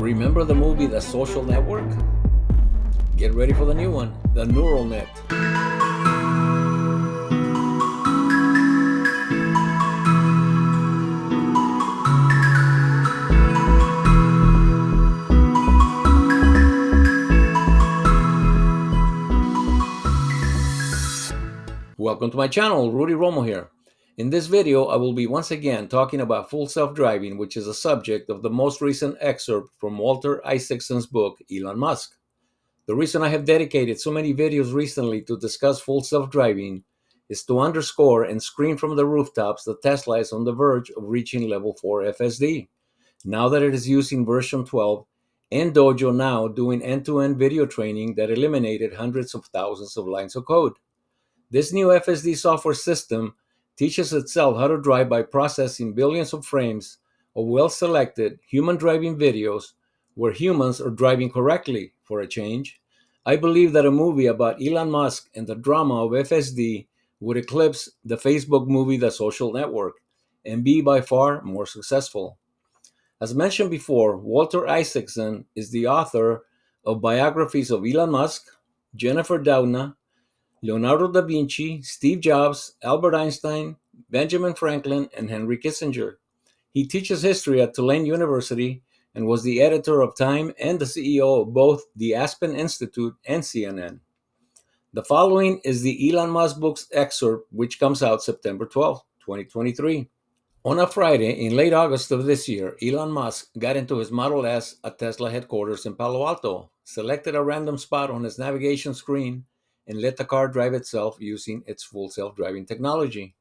Remember the movie The Social Network? Get ready for the new one, The Neural Net. Welcome to my channel, Rudy Romo here. In this video, I will be once again talking about full self-driving, which is a subject of the most recent excerpt from Walter Isaacson's book, Elon Musk. The reason I have dedicated so many videos recently to discuss full self-driving is to underscore and scream from the rooftops that Tesla is on the verge of reaching level 4 FSD, now that it is using version 12 and Dojo now doing end-to-end video training that eliminated hundreds of thousands of lines of code. This new FSD software system teaches itself how to drive by processing billions of frames of well-selected human driving videos where humans are driving correctly for a change. I believe that a movie about Elon Musk and the drama of FSD would eclipse the Facebook movie The Social Network and be by far more successful. As mentioned before, Walter Isaacson is the author of biographies of Elon Musk, Jennifer Doudna, Leonardo da Vinci, Steve Jobs, Albert Einstein, Benjamin Franklin, and Henry Kissinger. He teaches history at Tulane University and was the editor of Time and the CEO of both the Aspen Institute and CNN. The following is the Elon Musk book's excerpt, which comes out September 12, 2023. On a Friday in late August of this year, Elon Musk got into his Model S at Tesla headquarters in Palo Alto, selected a random spot on his navigation screen, and let the car drive itself using its full self-driving technology.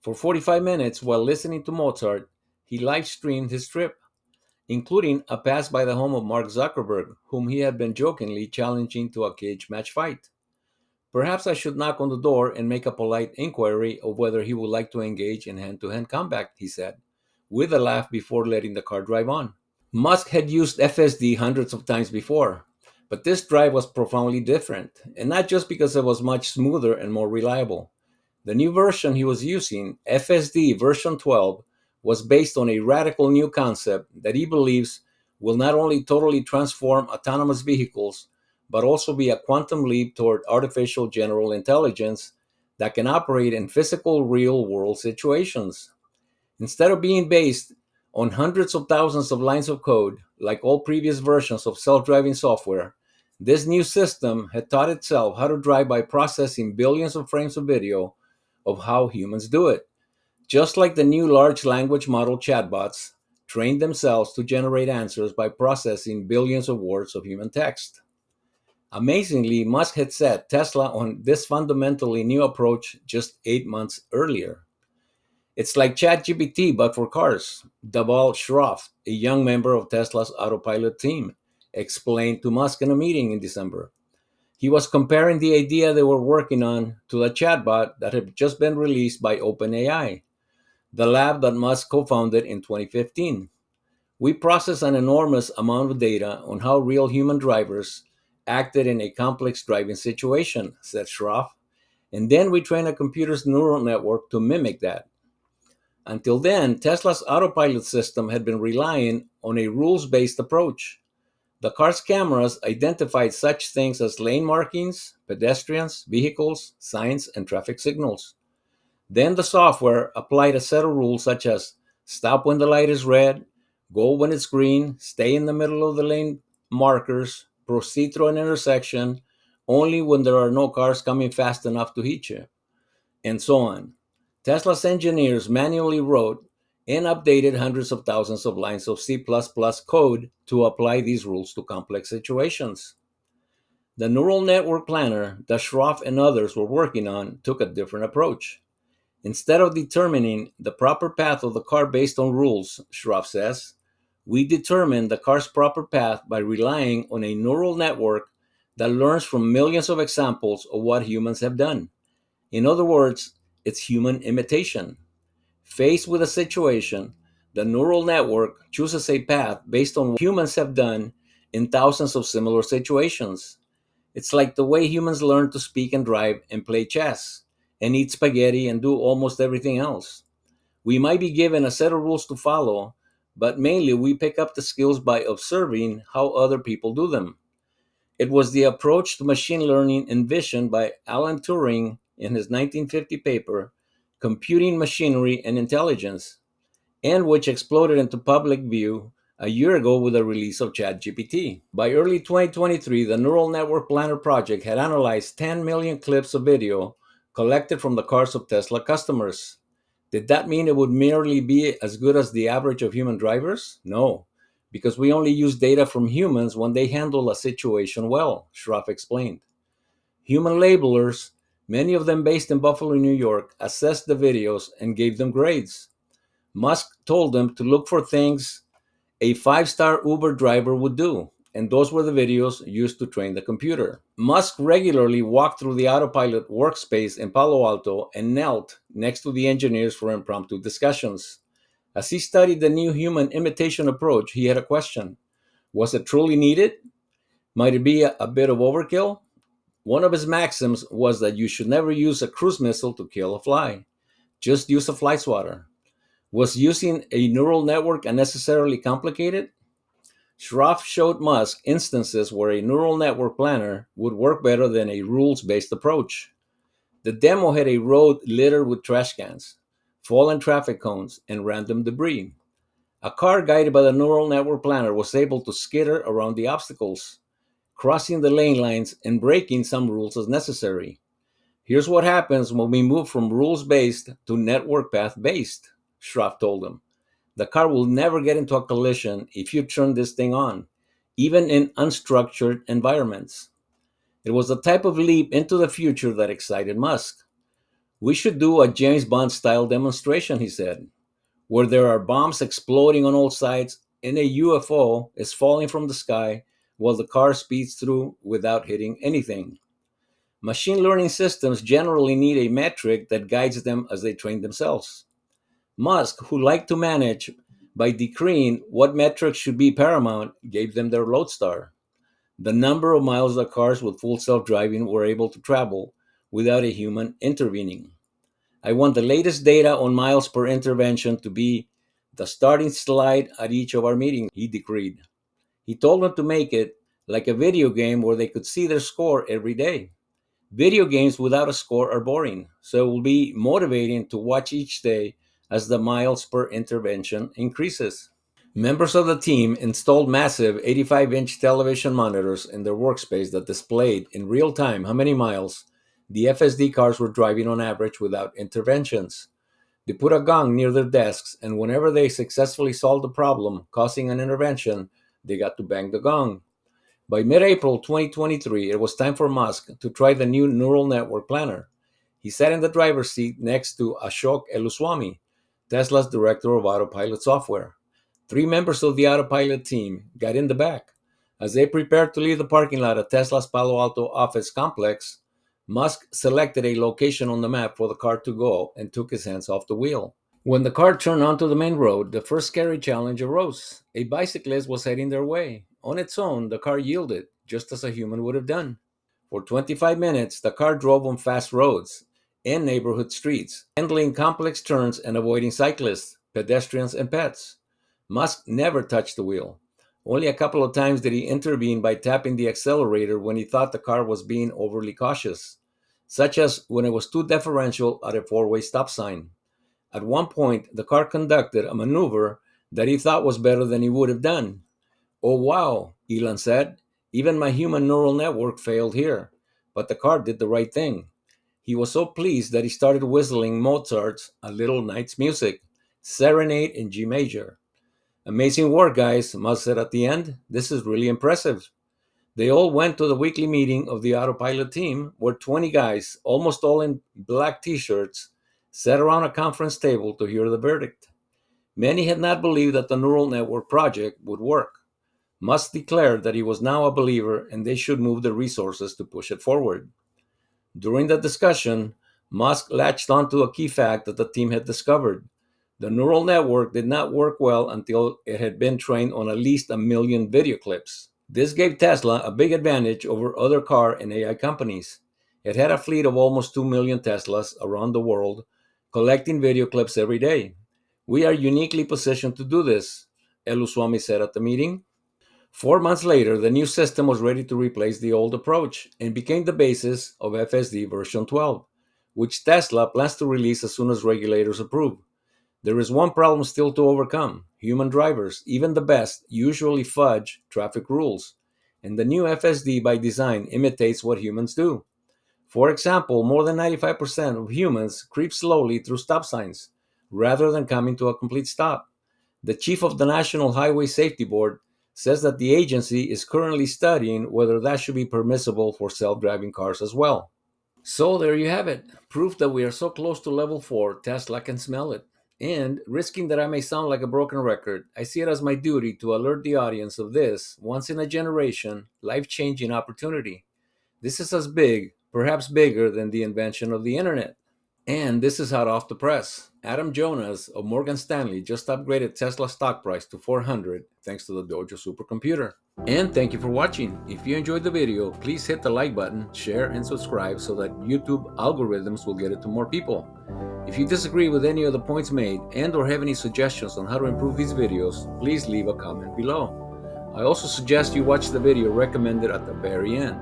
For 45 minutes, while listening to Mozart, he live-streamed his trip, including a pass by the home of Mark Zuckerberg, whom he had been jokingly challenging to a cage match fight. Perhaps I should knock on the door and make a polite inquiry of whether he would like to engage in hand-to-hand combat, he said, with a laugh before letting the car drive on. Musk had used FSD hundreds of times before, but this drive was profoundly different, and not just because it was much smoother and more reliable. The new version he was using, FSD version 12, was based on a radical new concept that he believes will not only totally transform autonomous vehicles, but also be a quantum leap toward artificial general intelligence that can operate in physical real-world situations. Instead of being based on hundreds of thousands of lines of code, like all previous versions of self-driving software, this new system had taught itself how to drive by processing billions of frames of video of how humans do it, just like the new large language model chatbots trained themselves to generate answers by processing billions of words of human text. Amazingly, Musk had set Tesla on this fundamentally new approach just 8 months earlier. It's like ChatGPT, but for cars, Dhaval Shroff, a young member of Tesla's autopilot team, explained to Musk in a meeting in December. He was comparing the idea they were working on to the chatbot that had just been released by OpenAI, the lab that Musk co-founded in 2015. We process an enormous amount of data on how real human drivers acted in a complex driving situation, said Shroff, and then we train a computer's neural network to mimic that. Until then, Tesla's autopilot system had been relying on a rules-based approach. The car's cameras identified such things as lane markings, pedestrians, vehicles, signs, and traffic signals. Then the software applied a set of rules such as stop when the light is red, go when it's green, stay in the middle of the lane markers, proceed through an intersection only when there are no cars coming fast enough to hit you, and so on. Tesla's engineers manually wrote and updated hundreds of thousands of lines of C++ code to apply these rules to complex situations. The neural network planner that Shroff and others were working on took a different approach. Instead of determining the proper path of the car based on rules, Shroff says, we determine the car's proper path by relying on a neural network that learns from millions of examples of what humans have done. In other words, it's human imitation. Faced with a situation, the neural network chooses a path based on what humans have done in thousands of similar situations. It's like the way humans learn to speak and drive and play chess and eat spaghetti and do almost everything else. We might be given a set of rules to follow, but mainly we pick up the skills by observing how other people do them. It was the approach to machine learning envisioned by Alan Turing in his 1950 paper, Computing Machinery and Intelligence, and which exploded into public view a year ago with the release of ChatGPT. By early 2023, the Neural Network Planner project had analyzed 10 million clips of video collected from the cars of Tesla customers. Did that mean it would merely be as good as the average of human drivers? No, because we only use data from humans when they handle a situation well, Schroff explained. Human labelers, many of them based in Buffalo, New York, assessed the videos and gave them grades. Musk told them to look for things a five-star Uber driver would do, and those were the videos used to train the computer. Musk regularly walked through the autopilot workspace in Palo Alto and knelt next to the engineers for impromptu discussions. As he studied the new human imitation approach, he had a question. Was it truly needed? Might it be a bit of overkill? One of his maxims was that you should never use a cruise missile to kill a fly. Just use a fly swatter. Was using a neural network unnecessarily complicated? Schroff showed Musk instances where a neural network planner would work better than a rules-based approach. The demo had a road littered with trash cans, fallen traffic cones, and random debris. A car guided by the neural network planner was able to skitter around the obstacles, crossing the lane lines and breaking some rules as necessary. Here's what happens when we move from rules-based to network path-based, Schroff told him. The car will never get into a collision if you turn this thing on, even in unstructured environments. It was the type of leap into the future that excited Musk. We should do a James Bond style demonstration, he said, where there are bombs exploding on all sides and a UFO is falling from the sky while the car speeds through without hitting anything. Machine learning systems generally need a metric that guides them as they train themselves. Musk, who liked to manage by decreeing what metrics should be paramount, gave them their lodestar: the number of miles the cars with full self-driving were able to travel without a human intervening. I want the latest data on miles per intervention to be the starting slide at each of our meetings, he decreed. He told them to make it like a video game where they could see their score every day. Video games without a score are boring, so it will be motivating to watch each day as the miles per intervention increases. Members of the team installed massive 85-inch television monitors in their workspace that displayed in real time how many miles the FSD cars were driving on average without interventions. They put a gong near their desks, and whenever they successfully solved a problem causing an intervention, they got to bang the gong. By mid-April 2023, it was time for Musk to try the new neural network planner. He sat in the driver's seat next to Ashok Eluswamy, Tesla's director of autopilot software. Three members of the autopilot team got in the back. As they prepared to leave the parking lot at Tesla's Palo Alto office complex, Musk selected a location on the map for the car to go and took his hands off the wheel. When the car turned onto the main road, the first scary challenge arose. A bicyclist was heading their way. On its own, the car yielded, just as a human would have done. For 25 minutes, the car drove on fast roads and neighborhood streets, handling complex turns and avoiding cyclists, pedestrians, and pets. Musk never touched the wheel. Only a couple of times did he intervene by tapping the accelerator when he thought the car was being overly cautious, such as when it was too deferential at a four-way stop sign. At one point, the car conducted a maneuver that he thought was better than he would have done. Oh wow, Elon said. Even my human neural network failed here. But the car did the right thing. He was so pleased that he started whistling Mozart's A Little Night's Music, Serenade in G major. Amazing work, guys, Musk said at the end. This is really impressive. They all went to the weekly meeting of the autopilot team, where 20 guys, almost all in black t-shirts, sat around a conference table to hear the verdict. Many had not believed that the neural network project would work. Musk declared that he was now a believer and they should move the resources to push it forward. During the discussion, Musk latched onto a key fact that the team had discovered. The neural network did not work well until it had been trained on at least 1 million video clips. This gave Tesla a big advantage over other car and AI companies. It had a fleet of almost 2 million Teslas around the world, collecting video clips every day. We are uniquely positioned to do this. Eluswamy said at the meeting. 4 months later, the new system was ready to replace the old approach and became the basis of FSD version 12, which Tesla plans to release as soon as regulators approve. There is one problem still to overcome. Human drivers, even the best, usually fudge traffic rules, and the new FSD by design imitates what humans do. For example, more than 95% of humans creep slowly through stop signs rather than coming to a complete stop. The chief of the National Highway Safety Board says that the agency is currently studying whether that should be permissible for self-driving cars as well. So there you have it, proof that we are so close to level 4, Tesla can smell it. And, risking that I may sound like a broken record, I see it as my duty to alert the audience of this, once in a generation, life-changing opportunity. This is as big, perhaps bigger than the invention of the internet. And this is hot off the press. Adam Jonas of Morgan Stanley just upgraded Tesla's stock price to 400 thanks to the Dojo supercomputer. And thank you for watching. If you enjoyed the video, please hit the like button, share, and subscribe so that YouTube algorithms will get it to more people. If you disagree with any of the points made and or have any suggestions on how to improve these videos, please leave a comment below. I also suggest you watch the video recommended at the very end.